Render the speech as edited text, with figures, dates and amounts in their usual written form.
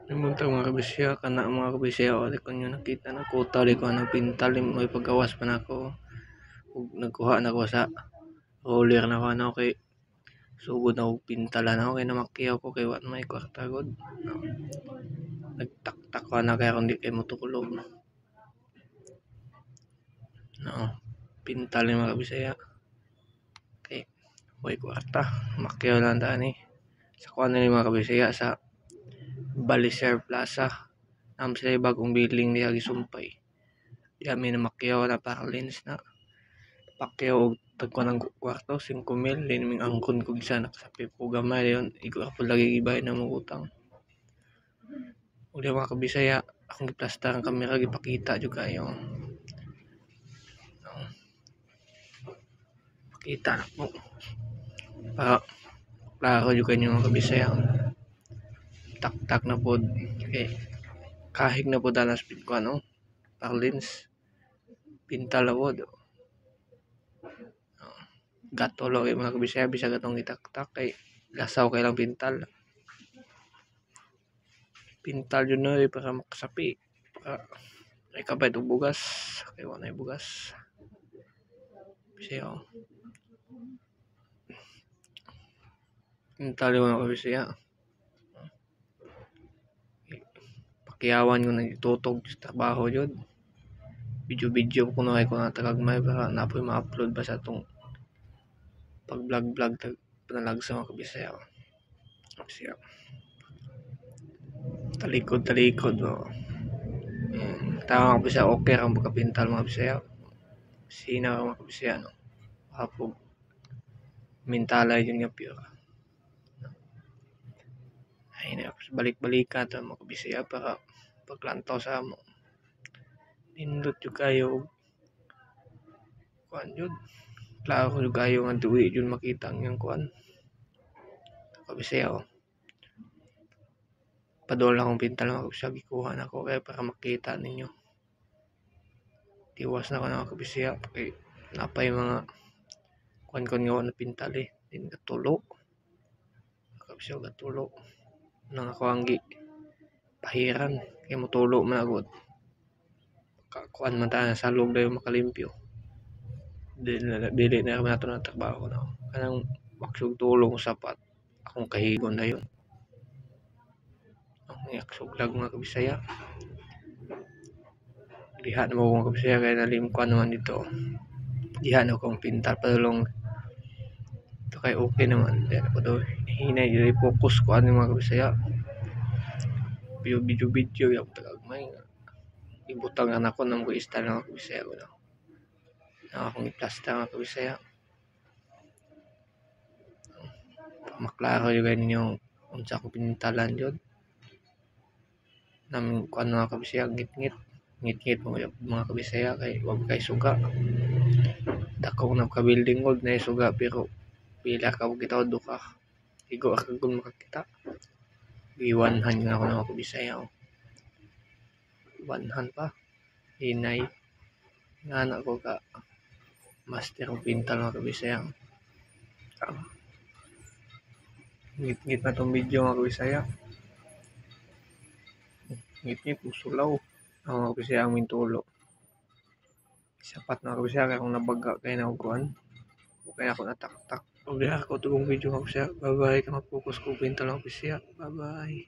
Limuntang mga kabisya, kana mga kabisya, o di ko nyo nakita na kuta, di ko na pintal, may paggawas pa na ako. Nagkuha na ako sa roller na ako, ano, kay sugod na ako pintalan ako, kay namakyaw ko, kay wat may kwarta god. Nagtaktak ko na kaya kung di kayo matulog. No, pintal yung mga kabisya. Kay, may kwarta, makyaw lang daan eh. Sa kuha na yung mga kabisya, sa Baliser Plaza. Sila bagong building niya gisumpay. Di kami na makyaw na parlins na. Pakyaw og tagko ng kwarto 5,000 liniming angkon ko gisa nakasapi po gamay yon. Igo ako lagi gibay na mong utang. Uli mga kabisaya, akong giplastar ang kamera gipakita jud kayo. Pakita na po. Para klaro jud kanyo mga kabisaya. Tak na pod. Okay. Kahig na po dalas speed ko ano. Parlins. Pintal awod. Gatolo kay mga kabisaya bisa gatong itaktak kay lasaw kay lang pintal yun na para makasapi para ay kabay og bugas kay wala bugas bisaya pintal yun mga kabisaya pakiyawan yung nagtutog sa trabaho yun video ko na kay kung natagagmay para napoy ma-upload ba sa itong pag vlog panalag sa mga kabisaya talikod mo tama ko siya okay ang pagkapintal mga bisaya sina mga kabisaya no hapog mintala yun nga pure ay na balik-balikan to mga kabisaya para paglantaw sa mo nindot yung kayo kuan yun klaro yung kayo nga duwi yun makita ang kuan kabisaya o padola akong pintal mga kabisaya gikuha na ako kaya para makita ninyo tiwas na ako ng mga kabisaya kay napay mga kuan nga na pintal eh din katulo kabisaya katulo nang ako anggi pahiran kay motulo man agad kuan man ta sa loob dayon makalimpyo dili na kami nato ng trabaho no kanang maksug tulong sapat akong kahigon na yun ang yaksuglag mga kabisaya diha na mo mga kabisaya kaya nalimkuan naman dito diha na akong pintal padulong ito kay okay naman diha ko daw hinay dili focus ko ano mga kabisaya video yung tagagmay ibutang anak ko nang ko install ng kabisaya ko na akong iplasta mga kabisaya maklaro yung ganyan yung unsa ko pinintalan yun namin kuan mga kabisaya ngit mga kabisaya kay wag kay suga dako na ka building old na suga pero pila ka kita duka igo ako kung makakita iwanhan nga ako ng mga kabisaya iwanhan pa hinay nga anak ko ka master of pintal mga kabisaya ngit na tong video mga kabisaya ngit usulaw ang mga kabisaya ang mintulo sapat mga kabisaya kaya kung nabaga kayo na uguan o kaya ako nataktak o kaya ako itong video mga kabisaya bye bye ka mag-focus ko pintal mga kabisaya bye bye